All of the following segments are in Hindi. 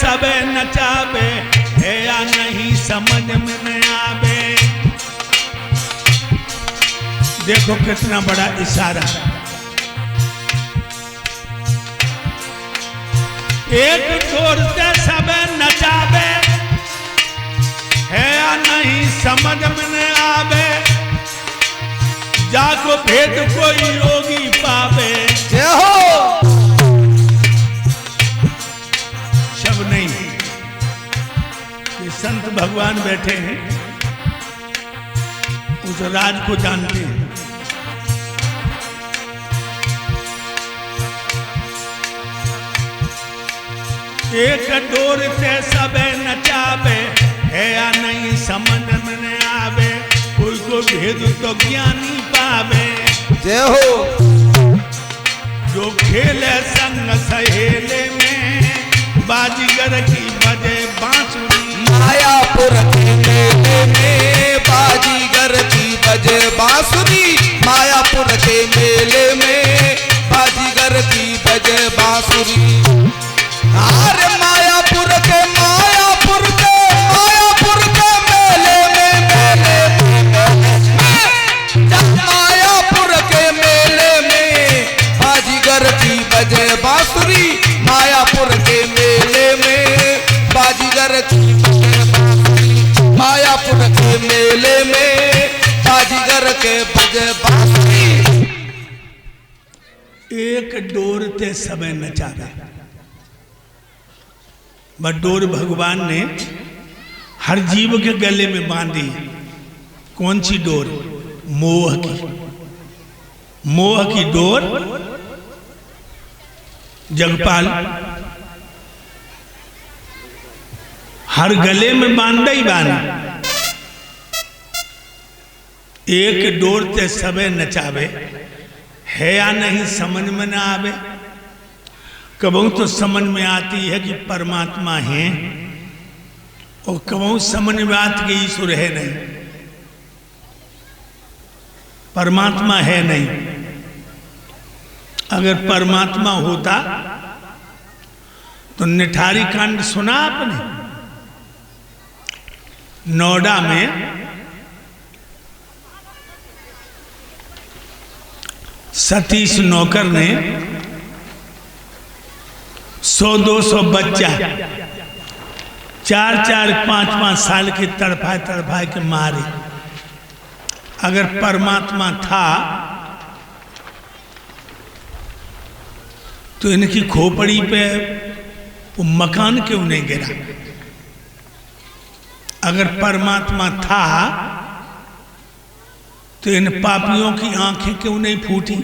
सबे नचावे, है या नहीं समझ में न आवे। देखो कितना बड़ा इशारा। एक डोर से सबे नचावे, है या नहीं समझ में न आवे। जाको भेद कोई योगी पावे। जय हो। शब्द नहीं, ये संत भगवान बैठे हैं, उस राज को जानते हैं। एक डोर से सबे नचावे, है या नहीं समझ में न आवे। कोई को भेद तो ज्ञानी पावे। जय हो। जो खेले संग सहेले में, बाजीगर की बजे बांसुरी। मायापुर के मेले में बाजीगर की बजे बांसुरी। मायापुर के मेले में बाजीगर की बजे बांसुरी। अरे मायापुर के मेले में मायापुर के मेले में बाजीगर की बजे बांसुरी। मायापुर के मेले में बाजीगर की बजे बांसुरी। मायापुर के मेले में बाजीगर के बजे बांसुरी। एक डोर ते सबे नचावे। वह डोर भगवान ने हर जीव के गले में बांधी। कौन सी डोर? मोह की। मोह की डोर जगपाल हर गले में बांधा ही बांधा। एक डोर ते सबे नचावे, है या नहीं समझ में न आवे। कबहू तो समझ में आती है कि परमात्मा है, और कबहू समझ में आती कि ईश्वर है नहीं, परमात्मा है नहीं। अगर परमात्मा होता तो निठारी कांड सुना आपने? नोएडा में सतीश नौकर ने 100-200 बच्चा 4-4, 5-5 साल के तड़फा के मारे। अगर परमात्मा था तो इनकी खोपड़ी पे वो मकान क्यों नहीं गिरा? अगर परमात्मा था तो इन पापियों की आंखें क्यों नहीं फूटी?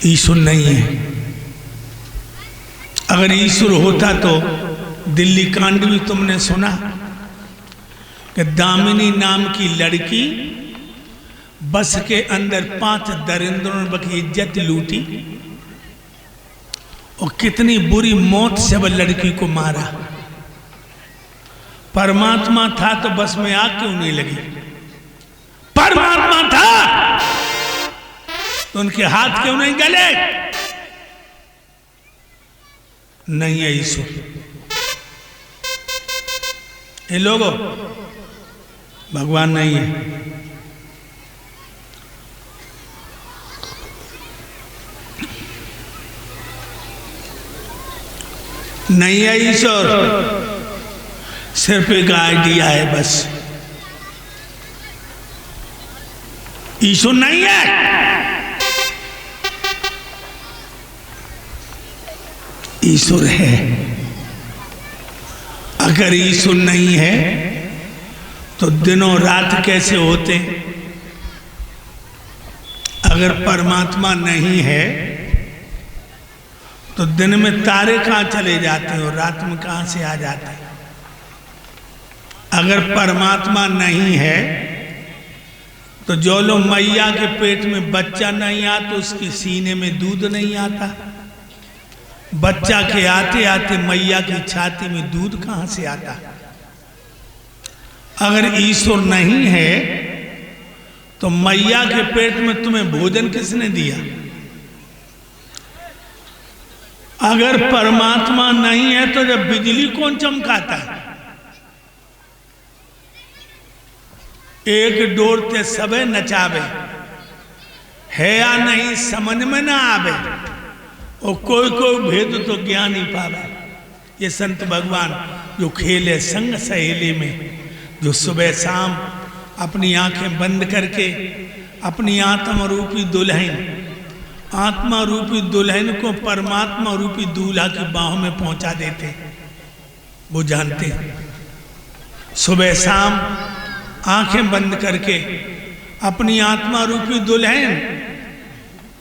ईश्वर नहीं है। अगर ईश्वर होता तो दिल्ली कांड भी तुमने सुना कि दामिनी नाम की लड़की बस के अंदर 5 दरिंद्रों की इज्जत लूटी, और कितनी बुरी मौत से वह लड़की को मारा। परमात्मा था तो बस में आग क्यों नहीं लगी? परमात्मा था तो उनके हाथ क्यों नहीं गले? नहीं है ईश्वर। ये लोगों, भगवान नहीं है। नहीं है ईश्वर, सिर्फ एक आइडिया है बस। ईश्वर नहीं है, ईश्वर है। अगर ईश्वर नहीं है तो दिनों रात कैसे होते? अगर परमात्मा नहीं है तो दिन में तारे कहाँ चले जाते हैं और रात में कहाँ से आ जाते हैं? अगर परमात्मा नहीं है तो जो लोग मैया के पेट में बच्चा नहीं आता तो उसके सीने में दूध नहीं आता। बच्चा के आते आते मैया की छाती में दूध कहाँ से आता? अगर ईश्वर नहीं है तो मैया के पेट में तुम्हें भोजन किसने दिया? अगर परमात्मा नहीं है तो जब बिजली कौन चमकाता है? एक डोर ते सबे नचावे, है या नहीं समझ में ना आवे, और कोई कोई भेद तो ज्ञान ही पावे। ये संत भगवान जो खेले संग सहेली में, जो सुबह शाम अपनी आंखें बंद करके अपनी आत्मा रूपी दुल्हन को परमात्मा रूपी दूल्हा की बाहों में पहुंचा देते, वो जानते हैं। सुबह शाम आंखें बंद करके अपनी आत्मा रूपी दुल्हन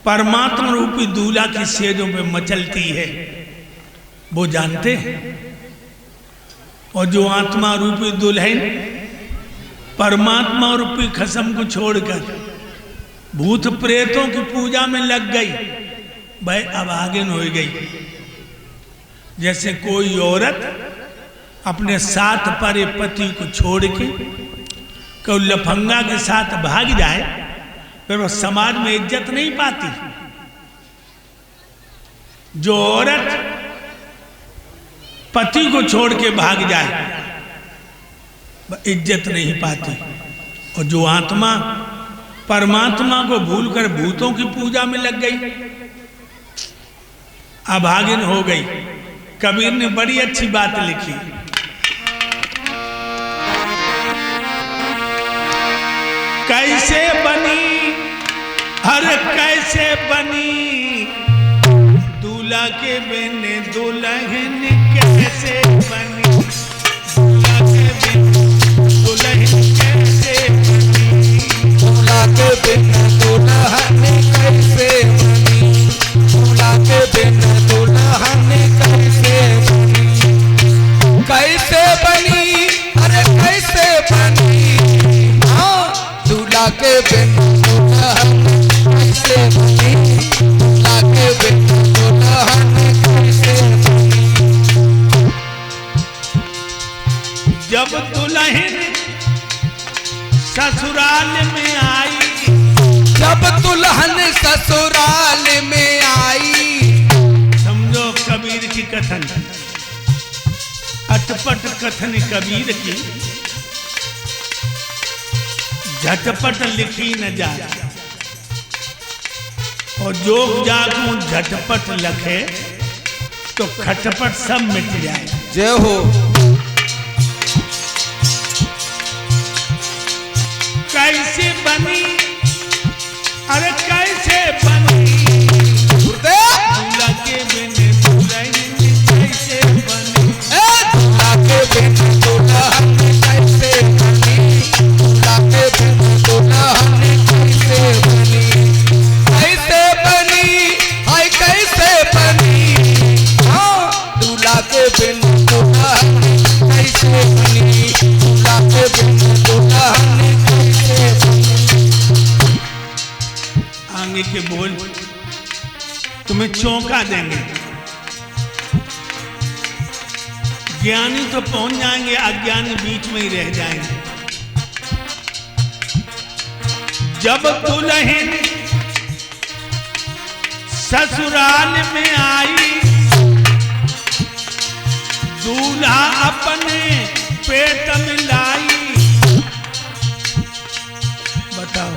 परमात्मा रूपी दूल्हा की सेजों पे मचलती है, वो जानते हैं। और जो आत्मा रूपी दुल्हन परमात्मा रूपी खसम को छोड़कर भूत प्रेतों की पूजा में लग गई, भाई अभागिन हो गई। जैसे कोई औरत अपने साथ परे पति को छोड़ के कोई लफंगा के साथ भाग जाए, फिर वो समाज में इज्जत नहीं पाती। जो औरत पति को छोड़ के भाग जाए, इज्जत नहीं पाती। और जो आत्मा परमात्मा को भूलकर भूतों की पूजा में लग गई, अभागिन हो गई। कबीर ने बड़ी अच्छी बात लिखी, कैसे बनी, अरे कैसे बनी दूल्हा के बिन दुल्हन, कैसे बनी दूल्हा के बिन दुल्हन, कैसे बनी दूल्हा के बिन दुल्हन कैसे बनी, दूल्हा के बिन दुल्हन कैसे बनी, कैसे बनी, अरे कैसे बनी, हाँ दूल्हा के बिन दुल्हन कैसे बनी, दूल्हा के बिन दुल्हन कैसे बनी। जब दुल्हन ससुराल में आई, जब दुल्हन ससुराल में आई, समझो कबीर की कथन, अटपट कथन कबीर की, झटपट लिखी न जाए। और जोग जागू झटपट लखे तो खटपट सब मिट जाए। जय हो। कैसे बनी, अरे कैसे बनी दूल्हा के बिन दुल्हन, कैसे बनी दूल्हा के बिन दुल्हन कैसे बनी, दूल्हा के बिन दुल्हन कैसे बनी, कैसे बनी, हाय कैसे बनी, हाँ दूल्हा के बिन दुल्हन कैसे बनी, दूल्हा के बिन दुल्हन कैसे बनी। आगे के बोल तुम्हें चौंका देंगे। ज्ञानी तो पहुंच जाएंगे, अज्ञानी बीच में ही रह जाएंगे। जब दुल्हन ससुराल में आई, दूल्हा अपने पेट में लाई। बताओ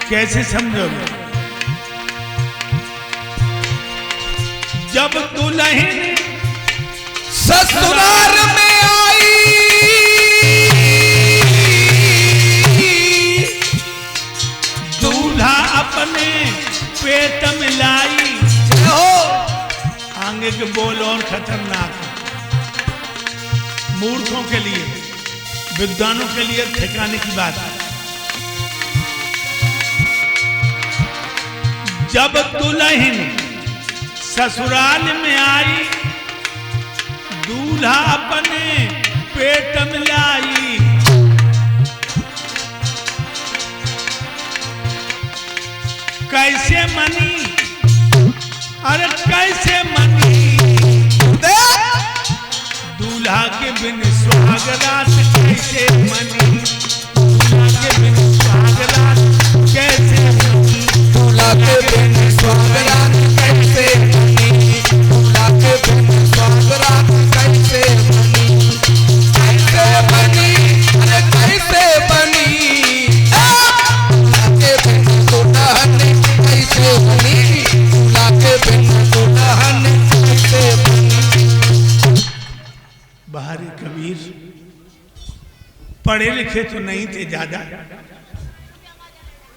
कैसे समझोगे? जब दुल्हन ससुराल में आई, दूल्हा अपने पेट में लाई। आगे के बोल और खतरनाक है, मूर्खों के लिए, विद्वानों के लिए ठिकाने की बात है। जब दुल्हन ससुराल में आई, दूल्हा अपने पेट में लाई। कैसे मनी, अरे कैसे मनी दूल्हा के बिन सुहागरात, कैसे मनी दूल्हा के बिन सुहागरात, कैसे मनी दूल्हा के बिन सुहागरात कैसे बनी, पढ़े लिखे तो नहीं थे ज्यादा,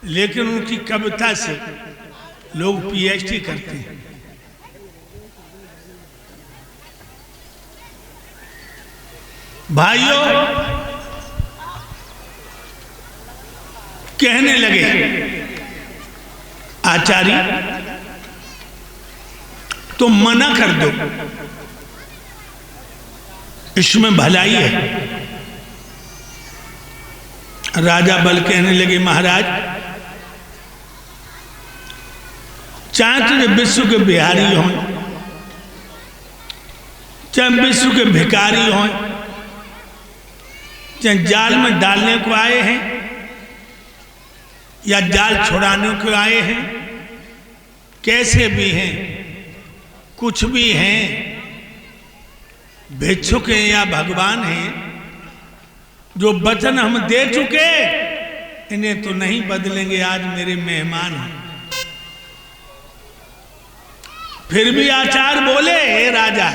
लेकिन उनकी कविता से लोग पीएचडी करते हैं। भाइयों, कहने लगे आचार्य तो मना कर दो, इसमें भलाई है। राजा बल कहने लगे महाराज, चाहे तुझे विश्व के बिहारी हों, चाहे विश्व के भिखारी हों, चाहे जाल में डालने को आए हैं या जाल छुड़ाने को आए हैं, कैसे भी हैं, कुछ भी हैं, भिक्षुक हैं या भगवान हैं, जो वचन हम दे चुके इन्हें तो नहीं बदलेंगे। आज मेरे मेहमान हैं। फिर भी आचार्य बोले, हे राजा,